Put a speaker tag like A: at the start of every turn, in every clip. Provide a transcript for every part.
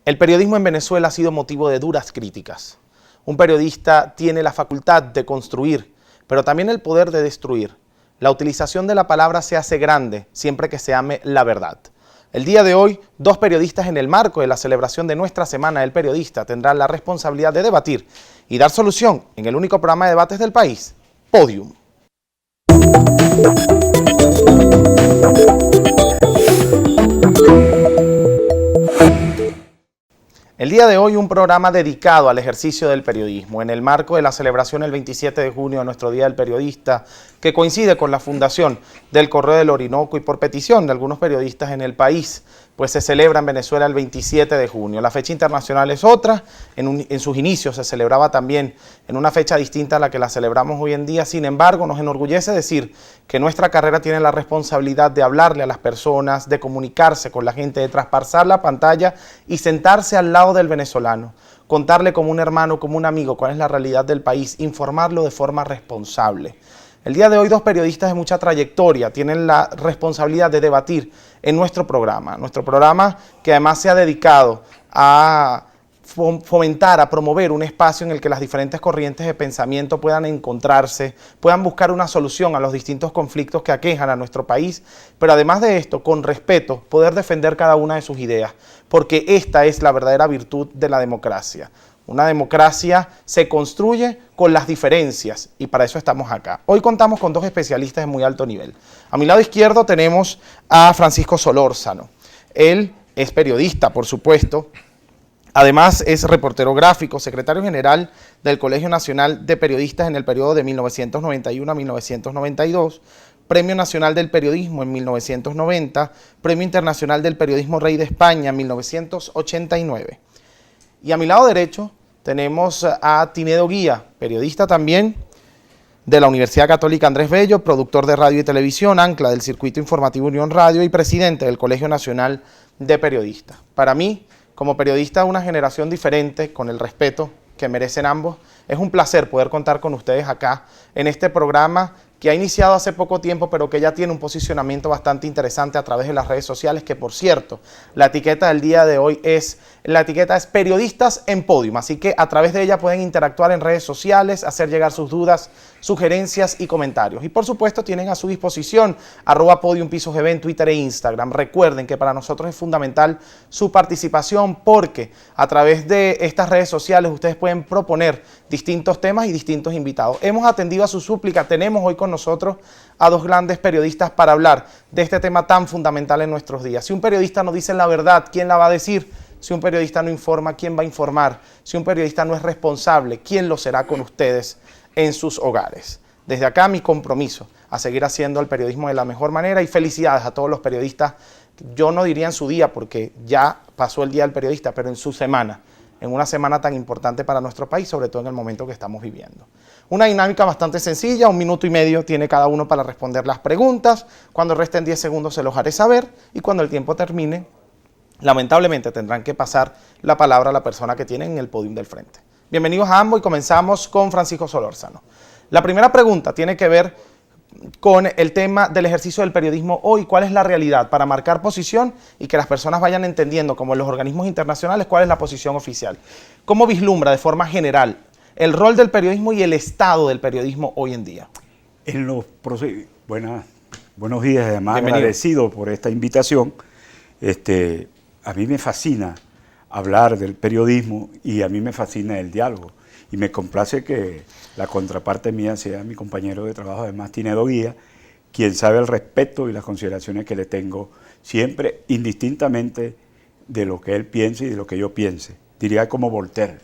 A: El periodismo en Venezuela ha sido motivo de duras críticas. Un periodista tiene la facultad de construir, pero también el poder de destruir. La utilización de la palabra se hace grande siempre que se ame la verdad. El día de hoy, dos periodistas en el marco de la celebración de nuestra Semana del Periodista tendrán la responsabilidad de debatir y dar solución en el único programa de debates del país, Podium. El día de hoy un programa dedicado al ejercicio del periodismo en el marco de la celebración el 27 de junio de nuestro Día del Periodista, que coincide con la fundación del Correo del Orinoco y por petición de algunos periodistas en el país, pues se celebra en Venezuela el 27 de junio. La fecha internacional es otra, en sus inicios se celebraba también en una fecha distinta a la que la celebramos hoy en día. Sin embargo, nos enorgullece decir que nuestra carrera tiene la responsabilidad de hablarle a las personas, de comunicarse con la gente, de traspasar la pantalla y sentarse al lado del venezolano, contarle como un hermano, como un amigo, cuál es la realidad del país, informarlo de forma responsable. El día de hoy dos periodistas de mucha trayectoria tienen la responsabilidad de debatir en nuestro programa que además se ha dedicado a fomentar, a promover un espacio en el que las diferentes corrientes de pensamiento puedan encontrarse, puedan buscar una solución a los distintos conflictos que aquejan a nuestro país, pero además de esto, con respeto, poder defender cada una de sus ideas, porque esta es la verdadera virtud de la democracia. Una democracia se construye con las diferencias y para eso estamos acá. Hoy contamos con dos especialistas de muy alto nivel. A mi lado izquierdo tenemos a Francisco Solórzano. Él es periodista, por supuesto. Además es reportero gráfico, secretario general del Colegio Nacional de Periodistas en el periodo de 1991 a 1992, Premio Nacional del Periodismo en 1990, Premio Internacional del Periodismo Rey de España en 1989. Y a mi lado derecho tenemos a Tinedo Guía, periodista también de la Universidad Católica Andrés Bello, productor de radio y televisión, ancla del Circuito Informativo Unión Radio y presidente del Colegio Nacional de Periodistas. Para mí, como periodista de una generación diferente, con el respeto que merecen ambos, es un placer poder contar con ustedes acá en este programa que ha iniciado hace poco tiempo, pero que ya tiene un posicionamiento bastante interesante a través de las redes sociales, que por cierto, la etiqueta del día de hoy es Periodistas en Podium, así que a través de ella pueden interactuar en redes sociales, hacer llegar sus dudas, sugerencias y comentarios. Y por supuesto tienen a su disposición @PodiumPisosGB en Twitter e Instagram. Recuerden que para nosotros es fundamental su participación porque a través de estas redes sociales ustedes pueden proponer distintos temas y distintos invitados. Hemos atendido a su súplica, tenemos hoy con nosotros a dos grandes periodistas para hablar de este tema tan fundamental en nuestros días. Si un periodista no dice la verdad, ¿quién la va a decir? Si un periodista no informa, ¿quién va a informar? Si un periodista no es responsable, ¿quién lo será con ustedes en sus hogares? Desde acá mi compromiso a seguir haciendo el periodismo de la mejor manera y felicidades a todos los periodistas. Yo no diría en su día porque ya pasó el Día del Periodista, pero en su semana, en una semana tan importante para nuestro país, sobre todo en el momento que estamos viviendo. Una dinámica bastante sencilla, 1 minuto y medio tiene cada uno para responder las preguntas. Cuando resten 10 segundos se los haré saber y cuando el tiempo termine, lamentablemente tendrán que pasar la palabra a la persona que tienen en el podium del frente. Bienvenidos a ambos y comenzamos con Francisco Solórzano. La primera pregunta tiene que ver con el tema del ejercicio del periodismo hoy. ¿Cuál es la realidad para marcar posición y que las personas vayan entendiendo, como en los organismos internacionales, cuál es la posición oficial? ¿Cómo vislumbra de forma general el rol del periodismo y el estado del periodismo hoy en día?
B: Buenos días, además agradecido por esta invitación. A mí me fascina hablar del periodismo y a mí me fascina el diálogo. Y me complace que la contraparte mía sea mi compañero de trabajo, además Tinedo Guía, quien sabe el respeto y las consideraciones que le tengo siempre, indistintamente de lo que él piense y de lo que yo piense. Diría como Voltaire,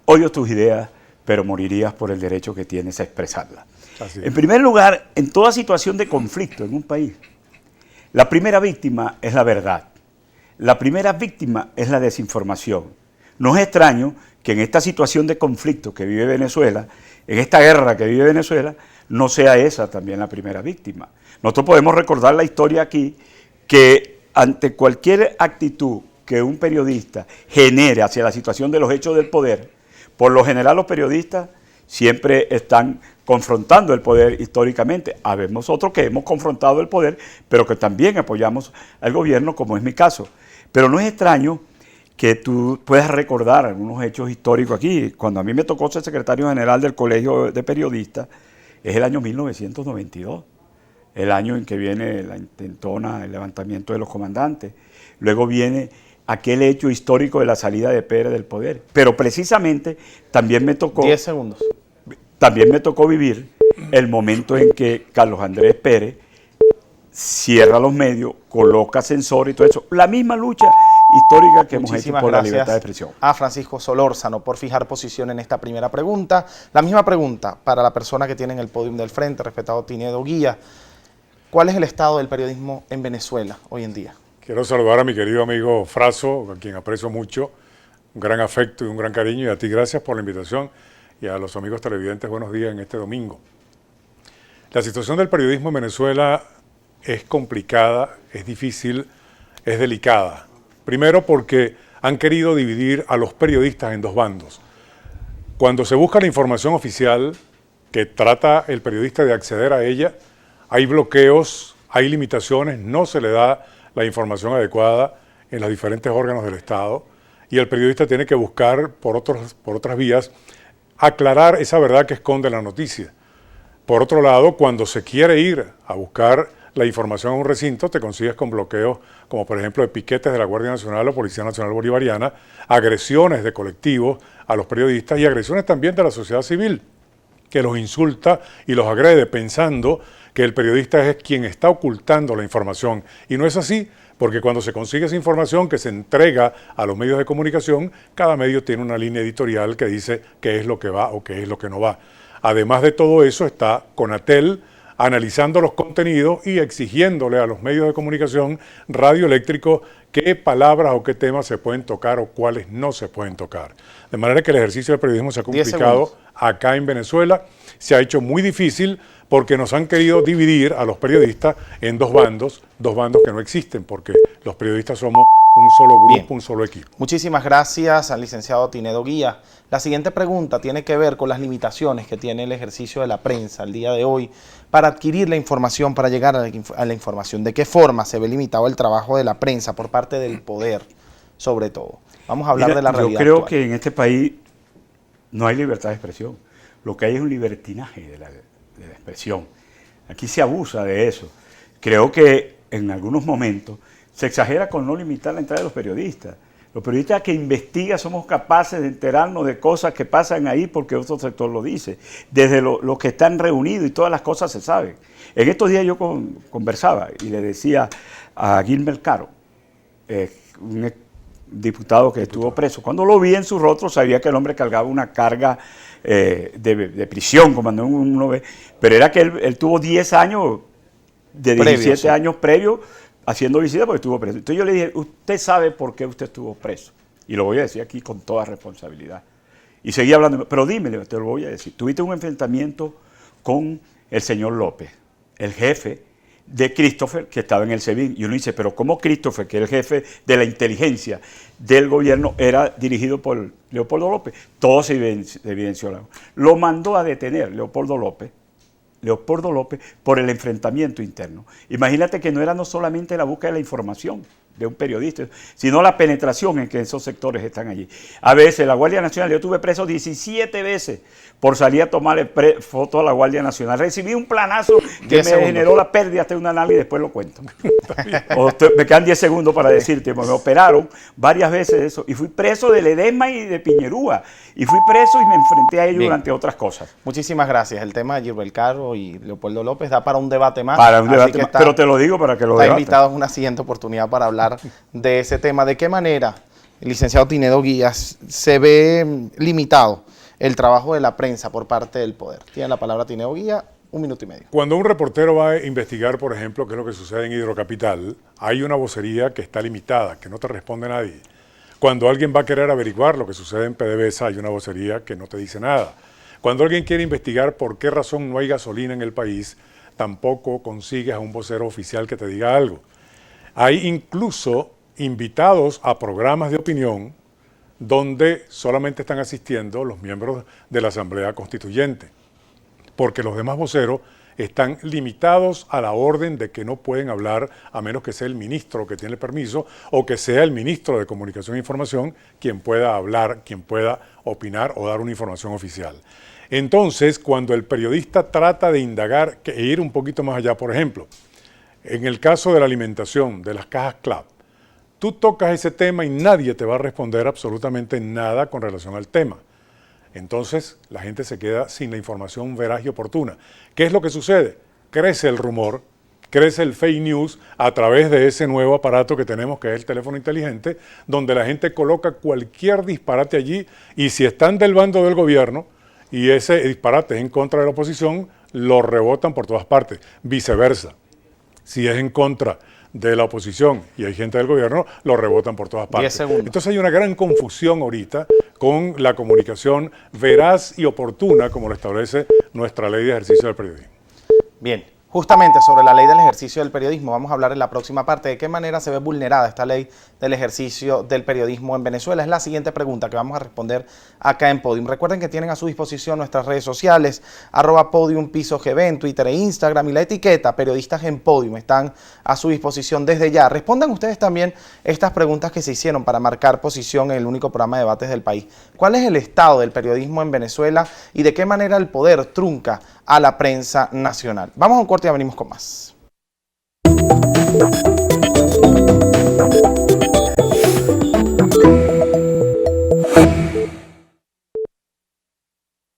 B: odio tus ideas, pero morirías por el derecho que tienes a expresarlas. En primer lugar, en toda situación de conflicto en un país, la primera víctima es la verdad. La primera víctima es la desinformación. No es extraño que en esta situación de conflicto que vive Venezuela, en esta guerra que vive Venezuela, no sea esa también la primera víctima. Nosotros podemos recordar la historia aquí, que ante cualquier actitud que un periodista genere hacia la situación de los hechos del poder, por lo general los periodistas siempre están confrontando el poder históricamente. Habemos otros que hemos confrontado el poder, pero que también apoyamos al gobierno, como es mi caso. Pero no es extraño que tú puedas recordar algunos hechos históricos aquí. Cuando a mí me tocó ser secretario general del Colegio de Periodistas, es el año 1992, el año en que viene la intentona, el levantamiento de los comandantes. Luego viene aquel hecho histórico de la salida de Pérez del poder. Pero precisamente también me tocó...
A: 10 segundos.
B: También me tocó vivir el momento en que Carlos Andrés Pérez cierra los medios, coloca censor y todo eso. La misma lucha histórica que hemos hecho por la libertad de expresión.
A: A Francisco Solórzano por fijar posición en esta primera pregunta. La misma pregunta para la persona que tiene en el podio del frente, respetado Tinedo Guía. ¿Cuál es el estado del periodismo en Venezuela hoy en día?
C: Quiero saludar a mi querido amigo Fraso, a quien aprecio mucho, un gran afecto y un gran cariño, y a ti gracias por la invitación, y a los amigos televidentes, buenos días en este domingo. La situación del periodismo en Venezuela es complicada, es difícil, es delicada. Primero porque han querido dividir a los periodistas en dos bandos. Cuando se busca la información oficial, que trata el periodista de acceder a ella, hay bloqueos, hay limitaciones, no se le da la información adecuada en los diferentes órganos del Estado, y el periodista tiene que buscar por otras vías aclarar esa verdad que esconde la noticia. Por otro lado, cuando se quiere ir a buscar la información a un recinto, te consigues con bloqueos como por ejemplo de piquetes de la Guardia Nacional o Policía Nacional Bolivariana, agresiones de colectivos a los periodistas y agresiones también de la sociedad civil, que los insulta y los agrede pensando que el periodista es quien está ocultando la información. Y no es así, porque cuando se consigue esa información que se entrega a los medios de comunicación, cada medio tiene una línea editorial que dice qué es lo que va o qué es lo que no va. Además de todo eso está Conatel analizando los contenidos y exigiéndole a los medios de comunicación radioeléctricos qué palabras o qué temas se pueden tocar o cuáles no se pueden tocar. De manera que el ejercicio del periodismo se ha complicado acá en Venezuela, se ha hecho muy difícil porque nos han querido dividir a los periodistas en dos bandos que no existen, porque los periodistas somos un solo grupo, bien, un solo equipo.
A: Muchísimas gracias al licenciado Tinedo Guía. La siguiente pregunta tiene que ver con las limitaciones que tiene el ejercicio de la prensa el día de hoy para adquirir la información, para llegar a la información. ¿De qué forma se ve limitado el trabajo de la prensa por parte del poder, sobre todo? Vamos a hablar de la realidad
B: Yo creo
A: actual.
B: que en este país no hay libertad de expresión. Lo que hay es un libertinaje de la expresión. Aquí se abusa de eso. Creo que en algunos momentos se exagera con no limitar la entrada de los periodistas. Los periodistas que investigan somos capaces de enterarnos de cosas que pasan ahí porque otro sector lo dice. Desde los que están reunidos y todas las cosas se saben. En estos días yo conversaba y le decía a Gilmer Caro, un diputado que estuvo preso, cuando lo vi en su rostro sabía que el hombre cargaba una carga de prisión, como uno ve, pero era que él tuvo 10 años, de 17 años previos, haciendo visita porque estuvo preso. Entonces yo le dije, usted sabe por qué usted estuvo preso. Y lo voy a decir aquí con toda responsabilidad. Y seguía hablando, pero dímelo, te lo voy a decir. Tuviste un enfrentamiento con el señor López, el jefe de Christopher, que estaba en el SEBIN. Y uno dice, pero ¿cómo Christopher, que era el jefe de la inteligencia del gobierno, era dirigido por Leopoldo López? Todo se evidenció. Lo mandó a detener Leopoldo López por el enfrentamiento interno. Imagínate que no era no solamente la búsqueda de la información de un periodista, sino la penetración en que esos sectores están allí. A veces la Guardia Nacional, yo tuve preso 17 veces por salir a tomarle fotos a la Guardia Nacional. Recibí un planazo que me generó la pérdida hasta una nalga y después lo cuento. Me quedan 10 segundos para decirte, me operaron varias veces eso y fui preso de Ledesma y de Piñerúa y fui preso y me enfrenté a ellos durante otras cosas.
A: Muchísimas gracias. El tema de Gilbert Caro y Leopoldo López da para un debate más.
B: Para un debate más, pero te lo digo para que lo debatas.
A: Está invitado en una siguiente oportunidad para hablar de ese tema. ¿De qué manera, el licenciado Tinedo Guías, se ve limitado el trabajo de la prensa por parte del poder? Tiene la palabra Tinedo Guía, 1 minuto y medio.
C: Cuando un reportero va a investigar, por ejemplo, qué es lo que sucede en Hidrocapital, hay una vocería que está limitada, que no te responde nadie. Cuando alguien va a querer averiguar lo que sucede en PDVSA, hay una vocería que no te dice nada. Cuando alguien quiere investigar por qué razón no hay gasolina en el país, tampoco consigues a un vocero oficial que te diga algo. Hay incluso invitados a programas de opinión donde solamente están asistiendo los miembros de la Asamblea Constituyente, porque los demás voceros están limitados a la orden de que no pueden hablar a menos que sea el ministro que tiene el permiso o que sea el ministro de Comunicación e Información quien pueda hablar, quien pueda opinar o dar una información oficial. Entonces, cuando el periodista trata de indagar e ir un poquito más allá, por ejemplo, en el caso de la alimentación, de las cajas CLAP, tú tocas ese tema y nadie te va a responder absolutamente nada con relación al tema. Entonces, la gente se queda sin la información veraz y oportuna. ¿Qué es lo que sucede? Crece el rumor, crece el fake news a través de ese nuevo aparato que tenemos, que es el teléfono inteligente, donde la gente coloca cualquier disparate allí y si están del bando del gobierno y ese disparate es en contra de la oposición, lo rebotan por todas partes. Viceversa, si es en contra de la oposición y hay gente del gobierno, lo rebotan por todas partes.
A: 10 segundos.
C: Entonces hay una gran confusión ahorita con la comunicación veraz y oportuna como lo establece nuestra ley de ejercicio del periodismo.
A: Bien, justamente sobre la ley del ejercicio del periodismo vamos a hablar en la próxima parte. ¿De qué manera se ve vulnerada esta ley del ejercicio del periodismo en Venezuela? Es la siguiente pregunta que vamos a responder acá en Podium. Recuerden que tienen a su disposición nuestras redes sociales, @PodiumPisoGB en Twitter e Instagram, y la etiqueta Periodistas en Podium están a su disposición desde ya. Respondan ustedes también estas preguntas que se hicieron para marcar posición en el único programa de debates del país. ¿Cuál es el estado del periodismo en Venezuela y de qué manera el poder trunca a la prensa nacional? Vamos a un corte y venimos con más.